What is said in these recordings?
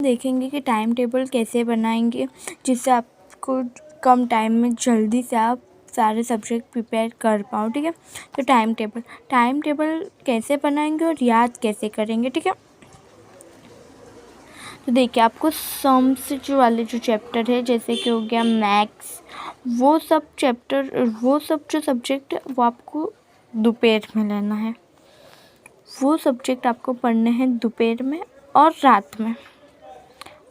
देखेंगे कि time table कैसे बनाएंगे जिससे आपको कम टाइम में जल्दी से आप सारे सब्जेक्ट प्रिपेयर कर पाओ। ठीक है, तो टाइम टेबल कैसे बनाएंगे और याद कैसे करेंगे। ठीक है, तो देखिए आपको सम्स जो चैप्टर है, जैसे कि हो गया मैथ्स, वो सब जो सब्जेक्ट वो आपको दोपहर में लेना है। वो सब्जेक्ट आपको पढ़ने हैं दोपहर में और रात में।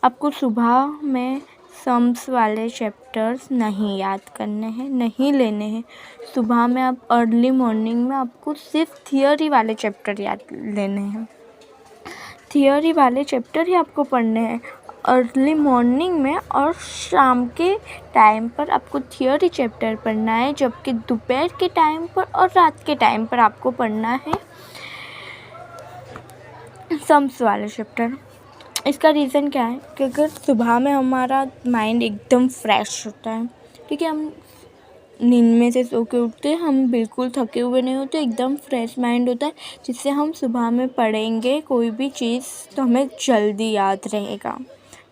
आपको सुबह में सम्स वाले चैप्टर्स नहीं याद करने हैं, नहीं लेने हैं। सुबह में आप अर्ली मॉर्निंग में आपको सिर्फ थियोरी वाले चैप्टर याद लेने हैं। थियोरी वाले चैप्टर ही आपको पढ़ने हैं अर्ली मॉर्निंग में, और शाम के टाइम पर आपको थियोरी चैप्टर पढ़ना है, जबकि दोपहर के टाइम पर और रात के टाइम पर आपको पढ़ना है सम्स वाले चैप्टर। इसका रीज़न क्या है कि अगर सुबह में हमारा माइंड एकदम फ्रेश होता है, ठीक है, हम नींद में से सो के उठते हैं, हम बिल्कुल थके हुए नहीं होते, एकदम फ्रेश माइंड होता है, जिससे हम सुबह में पढ़ेंगे कोई भी चीज़ तो हमें जल्दी याद रहेगा।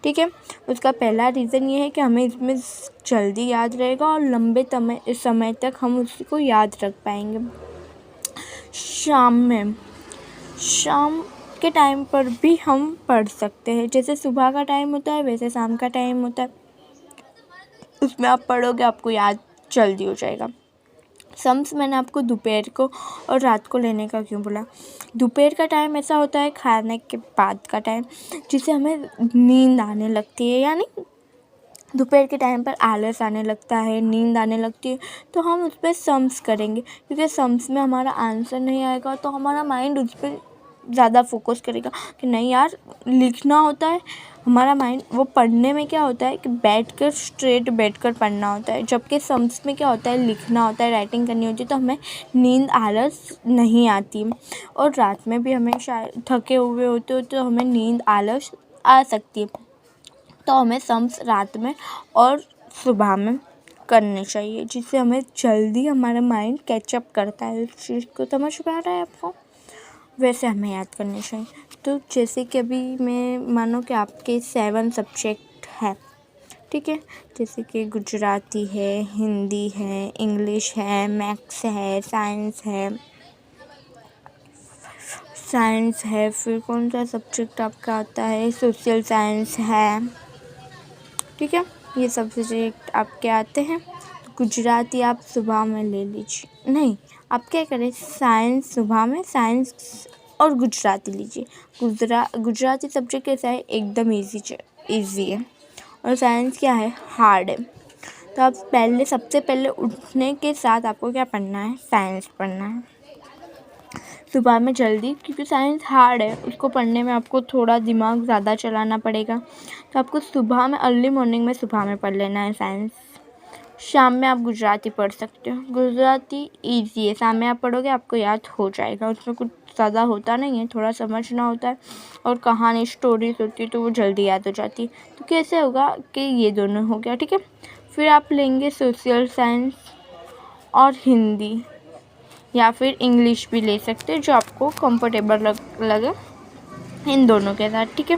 ठीक है, उसका पहला रीज़न ये है कि हमें इसमें जल्दी याद रहेगा और लंबे समय तक हम उसको याद रख पाएंगे। शाम के टाइम पर भी हम पढ़ सकते हैं। जैसे सुबह का टाइम होता है वैसे शाम का टाइम होता है, उसमें आप पढ़ोगे आपको याद जल्दी हो जाएगा। सम्स मैंने आपको दोपहर को और रात को लेने का क्यों बोला। दोपहर का टाइम ऐसा होता है खाने के बाद का टाइम, जिससे हमें नींद आने लगती है, यानी दोपहर के टाइम पर आलस आने लगता है, नींद आने लगती है, तो हम उस पर सम्स करेंगे, क्योंकि सम्स में हमारा आंसर नहीं आएगा तो हमारा माइंड उस पर ज़्यादा फोकस करेगा कि नहीं यार लिखना होता है। हमारा माइंड वो पढ़ने में क्या होता है कि स्ट्रेट बैठकर पढ़ना होता है, जबकि सम्स में क्या होता है लिखना होता है, राइटिंग करनी होती है, तो हमें नींद आलस नहीं आती। और रात में भी हमें शायद थके हुए होते हो तो हमें नींद आलस आ सकती है, तो हमें सम्स रात में और सुबह में करने चाहिए, जिससे हमें जल्दी हमारा माइंड कैचअप करता है उस चीज़ को। समझ में आ रहा है आपको? वैसे हमें याद करने चाहिए। तो जैसे कि अभी मैं मानो कि आपके 7 सब्जेक्ट है, ठीक है, जैसे कि गुजराती है, हिंदी है, इंग्लिश है, मैथ्स है, साइंस है, फिर कौन सा सब्जेक्ट आपका आता है, सोशल साइंस है। ठीक है, ये सब सब्जेक्ट आपके आते हैं। तो गुजराती आप सुबह में ले लीजिए, नहीं आप क्या करें, साइंस सुबह में, साइंस और गुजराती लीजिए। गुजराती सब्जेक्ट कैसा है, एकदम इजी है, और साइंस क्या है, हार्ड है। तो आप सबसे पहले उठने के साथ आपको क्या पढ़ना है, साइंस पढ़ना है सुबह में जल्दी, क्योंकि साइंस हार्ड है, उसको पढ़ने में आपको थोड़ा दिमाग ज़्यादा चलाना पड़ेगा। तो आपको सुबह में अर्ली मॉर्निंग में सुबह में पढ़ लेना है साइंस। शाम में आप गुजराती पढ़ सकते हो, गुजराती इजी है, शाम में आप पढ़ोगे आपको याद हो जाएगा, उसमें कुछ ज़्यादा होता नहीं है, थोड़ा समझना होता है और कहानी स्टोरीज होती है तो वो जल्दी याद हो जाती है। तो कैसे होगा कि ये दोनों हो गया। ठीक है, फिर आप लेंगे सोशल साइंस और हिंदी, या फिर इंग्लिश भी ले सकते हैं, जो आपको कंफर्टेबल लगे इन दोनों के साथ। ठीक है,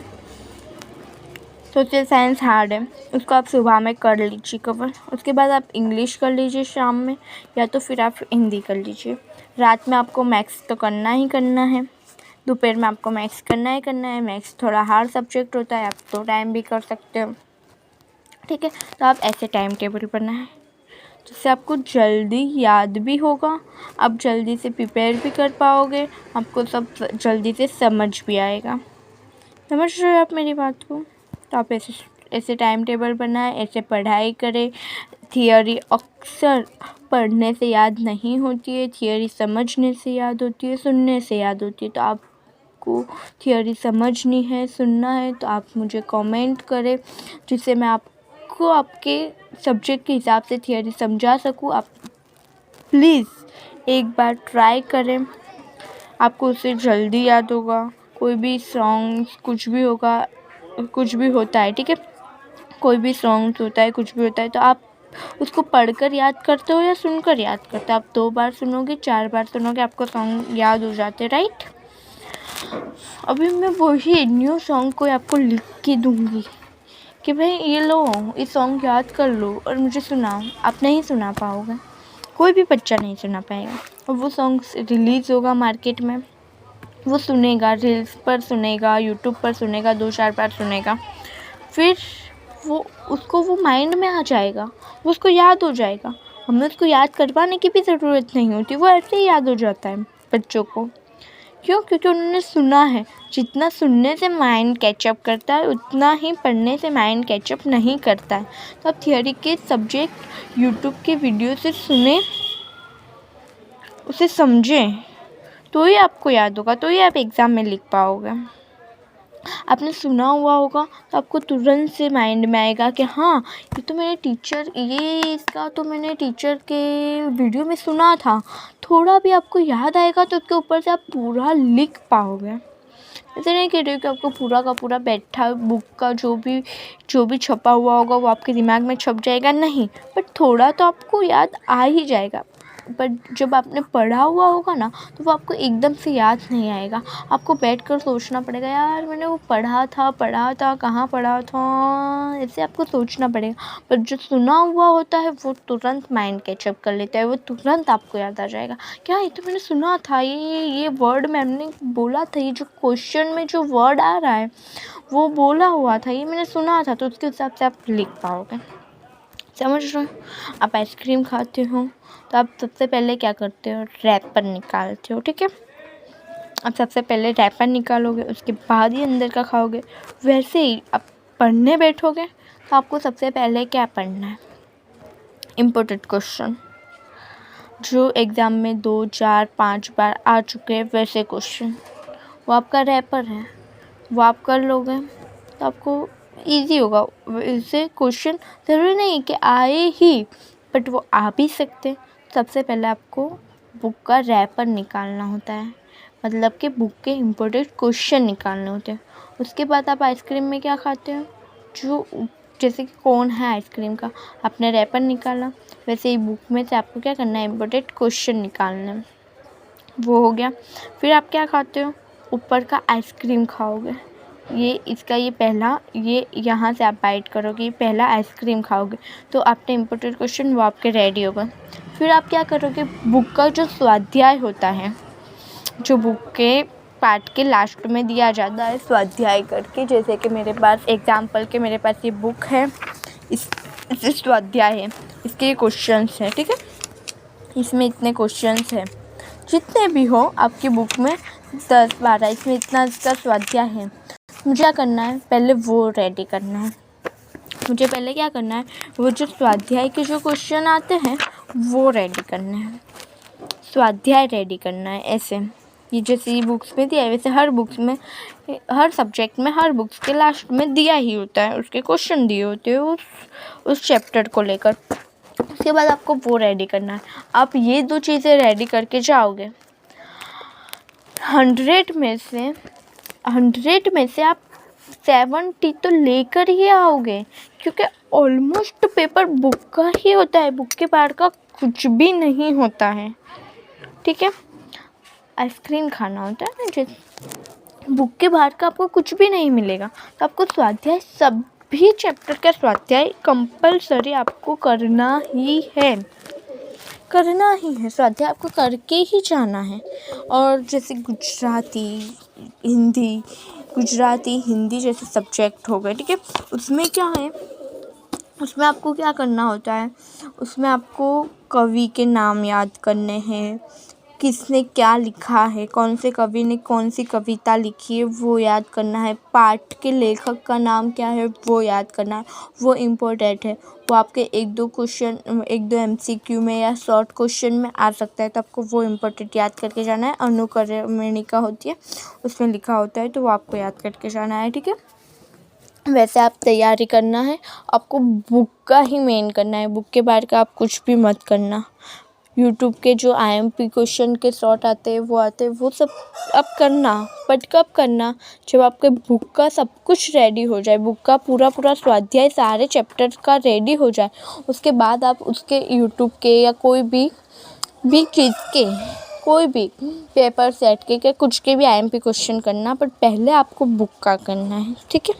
सोशल साइंस हार्ड है, उसको आप सुबह में कर लीजिए कवर, उसके बाद आप इंग्लिश कर लीजिए शाम में, या तो फिर आप हिंदी कर लीजिए। रात में आपको मैथ्स तो करना ही करना है, दोपहर में आपको मैथ्स करना ही करना है। मैथ्स थोड़ा हार्ड सब्जेक्ट होता है, आप 2 टाइम भी कर सकते हो। ठीक है, तो आप ऐसे टाइम टेबल बनाना है जिससे आपको जल्दी याद भी होगा, आप जल्दी से प्रिपेयर भी कर पाओगे, आपको सब जल्दी से समझ भी आएगा। समझ रहे हो आप मेरी बात को? तो आप ऐसे टाइम टेबल बनाएं, ऐसे पढ़ाई करें। थियोरी अक्सर पढ़ने से याद नहीं होती है, थियोरी समझने से याद होती है, सुनने से याद होती है। तो आपको थियोरी समझनी है, सुनना है, तो आप मुझे कमेंट करें, जिससे मैं आपको आपके सब्जेक्ट के हिसाब से थियोरी समझा सकूँ। आप प्लीज़ एक बार ट्राई करें, आपको उससे जल्दी याद होगा। कोई भी सॉन्ग्स कुछ भी होता है, ठीक है, कोई भी सॉन्ग्स होता है, कुछ भी होता है, तो आप उसको पढ़कर याद करते हो या सुनकर याद करते हो। आप 2 बार सुनोगे, 4 बार सुनोगे, आपको सॉन्ग याद हो जाते, राइट। अभी मैं वही न्यू सॉन्ग कोई आपको लिख के दूँगी कि भाई ये लो, इस सॉन्ग याद कर लो और मुझे सुनाओ। आप नहीं सुना पाओगे, कोई भी बच्चा नहीं सुना पाएगा। और वो सॉन्ग रिलीज़ होगा मार्केट में, वो सुनेगा, रील्स पर सुनेगा, यूट्यूब पर सुनेगा, 2-4 बार सुनेगा, फिर उसको वो माइंड में आ जाएगा, वो उसको याद हो जाएगा। हमें उसको याद करवाने की भी ज़रूरत नहीं होती, वो ऐसे ही याद हो जाता है बच्चों को। क्यों? क्योंकि उन्होंने सुना है। जितना सुनने से माइंड कैचअप करता है उतना ही पढ़ने से माइंड कैचअप नहीं करता है। तो आप थियोरी के सब्जेक्ट यूट्यूब के वीडियो से सुने, उसे समझें, तो ही आपको याद होगा, तो ही आप एग्ज़ाम में लिख पाओगे। आपने सुना हुआ होगा तो आपको तुरंत से माइंड में आएगा कि हाँ, ये तो मैंने टीचर के वीडियो में सुना था। थोड़ा भी आपको याद आएगा तो उसके ऊपर से आप पूरा लिख पाओगे। ऐसे नहीं कह रही हूँ कि आपको पूरा का पूरा बैठा बुक का जो भी छपा हुआ होगा वो आपके दिमाग में छप जाएगा, नहीं, बट थोड़ा तो आपको याद आ ही जाएगा। बट जब आपने पढ़ा हुआ होगा ना तो वो आपको एकदम से याद नहीं आएगा। आपको बैठकर सोचना पड़ेगा, यार मैंने वो पढ़ा था कहाँ पढ़ा था, ऐसे आपको सोचना पड़ेगा। पर जो सुना हुआ होता है वो तुरंत माइंड कैचअप कर लेता है, वो तुरंत आपको याद आ जाएगा, क्या ये तो मैंने सुना था, ये वर्ड मैम ने बोला था, ये जो क्वेश्चन में जो वर्ड आ रहा है वो बोला हुआ था, ये मैंने सुना था। तो उसके हिसाब से आप लिख पाओगे। समझ रहे हो? आप आइसक्रीम खाते हो तो आप सबसे पहले क्या करते हो? रैपर निकालते हो, ठीक है? आप सबसे पहले रैपर निकालोगे, उसके बाद ही अंदर का खाओगे। वैसे ही आप पढ़ने बैठोगे तो आपको सबसे पहले क्या पढ़ना है? इम्पोर्टेंट क्वेश्चन जो एग्ज़ाम में 2, 4, 5 बार आ चुके हैं, वैसे क्वेश्चन, वो आपका रैपर है, वो आप कर लोगे तो आपको ईजी होगा। वैसे क्वेश्चन ज़रूरी नहीं कि आए ही, बट वो आ भी सकते। सबसे पहले आपको बुक का रैपर निकालना होता है, मतलब कि बुक के इम्पोर्टेंट क्वेश्चन निकालने होते हैं। उसके बाद आप आइसक्रीम में क्या खाते हो? जैसे कि कोन है आइसक्रीम का, आपने रैपर निकाला, वैसे ही बुक में से आपको क्या करना है? इम्पोर्टेंट क्वेश्चन निकालना है। वो हो गया। फिर आप क्या खाते हो? ऊपर का आइसक्रीम खाओगे। ये यहाँ से आप बाइट करोगे, पहला आइसक्रीम खाओगे, तो आपने इम्पोर्टेंट क्वेश्चन वो आपके रेडी होगा। फिर आप क्या करोगे? बुक का जो स्वाध्याय होता है, जो बुक के पार्ट के लास्ट में दिया जाता है स्वाध्याय करके, जैसे कि मेरे पास एग्जाम्पल के मेरे पास ये बुक है, इससे स्वाध्याय है, इसके ये क्वेश्चंस हैं, ठीक है? इसमें इतने क्वेश्चंस हैं, जितने भी हो आपकी बुक में 10-12, इसमें इतना इसका स्वाध्याय है। मुझे क्या करना है? पहले वो रेडी करना है। मुझे पहले क्या करना है? वो जो स्वाध्याय के जो क्वेश्चन आते हैं वो रेडी करने हैं, स्वाध्याय रेडी करना है। ऐसे ये जैसे बुक्स में दिया है वैसे हर बुक्स में, हर सब्जेक्ट में, हर बुक्स के लास्ट में दिया ही होता है, उसके क्वेश्चन दिए होते हैं उस चैप्टर को लेकर। उसके बाद आपको वो रेडी करना है। आप ये 2 चीज़ें रेडी करके जाओगे, 100 में से आप 70 तो लेकर ही आओगे, क्योंकि ऑलमोस्ट पेपर बुक का ही होता है, बुक के बाहर का कुछ भी नहीं होता है, ठीक है? आइसक्रीम खाना होता है ना, जैसे बुक के बाहर का आपको कुछ भी नहीं मिलेगा। तो आपको स्वाध्याय, सभी चैप्टर का स्वाध्याय कंपलसरी आपको करना ही है, स्वाध्याय आपको करके ही जाना है। और जैसे गुजराती हिंदी जैसे सब्जेक्ट हो गए, ठीक है? उसमें क्या है, उसमें आपको क्या करना होता है? उसमें आपको कवि के नाम याद करने हैं, किसने क्या लिखा है, कौन से कवि ने कौन सी कविता लिखी है वो याद करना है, पाठ के लेखक का नाम क्या है वो याद करना है, वो इम्पोर्टेंट है। वो आपके 1-2 MCQ में या शॉर्ट क्वेश्चन में आ सकता है, तो आपको वो इम्पोर्टेंट याद करके जाना है। अनुक्रमणिका होती है, उसमें लिखा होता है, तो वो आपको याद करके जाना है, ठीक है? वैसे आप तैयारी करना है, आपको बुक का ही मेन करना है, बुक के बाहर का आप कुछ भी मत करना। यूट्यूब के जो IMP क्वेश्चन के शॉर्ट आते हैं वो सब अब करना, बट कब करना? जब आपके बुक का सब कुछ रेडी हो जाए, बुक का पूरा स्वाध्याय सारे चैप्टर का रेडी हो जाए, उसके बाद आप उसके यूट्यूब के या कोई भी चीज़ के कोई भी पेपर सेट के कुछ के भी IMP क्वेश्चन करना, बट पहले आपको बुक का करना है, ठीक है।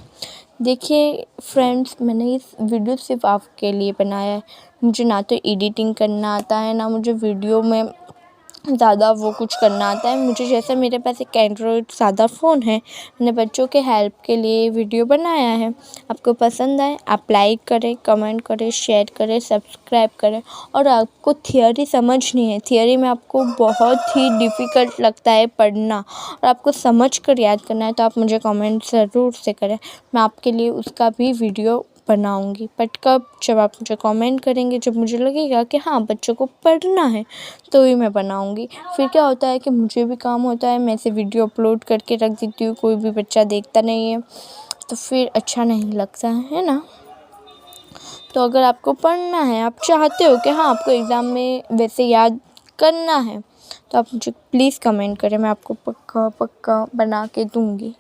देखिए फ्रेंड्स, मैंने इस वीडियो सिर्फ आपके लिए बनाया है। मुझे ना तो एडिटिंग करना आता है, ना मुझे वीडियो में ज़्यादा वो कुछ करना आता है। मुझे जैसे मेरे पास एक एंड्रॉयड सादा फ़ोन है, मैंने बच्चों के हेल्प के लिए वीडियो बनाया है। आपको पसंद आए आप लाइक करें, कमेंट करें, शेयर करें, सब्सक्राइब करें। और आपको थियोरी समझनी है, थियोरी में आपको बहुत ही डिफ़िकल्ट लगता है पढ़ना और आपको समझ कर याद करना है, तो आप मुझे कमेंट ज़रूर से करें। मैं आपके लिए उसका भी वीडियो बनाऊंगी, बट कब, जब आप मुझे कमेंट करेंगे, जब मुझे लगेगा कि हाँ बच्चों को पढ़ना है, तो ही मैं बनाऊंगी। फिर क्या होता है कि मुझे भी काम होता है, मैं ऐसे वीडियो अपलोड करके रख देती हूँ, कोई भी बच्चा देखता नहीं है, तो फिर अच्छा नहीं लगता है ना। तो अगर आपको पढ़ना है, आप चाहते हो कि हाँ आपको एग्ज़ाम में वैसे याद करना है, तो आप मुझे प्लीज़ कमेंट करें, मैं आपको पक्का बना के दूँगी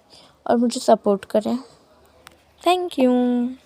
और मुझे सपोर्ट करें। Thank you.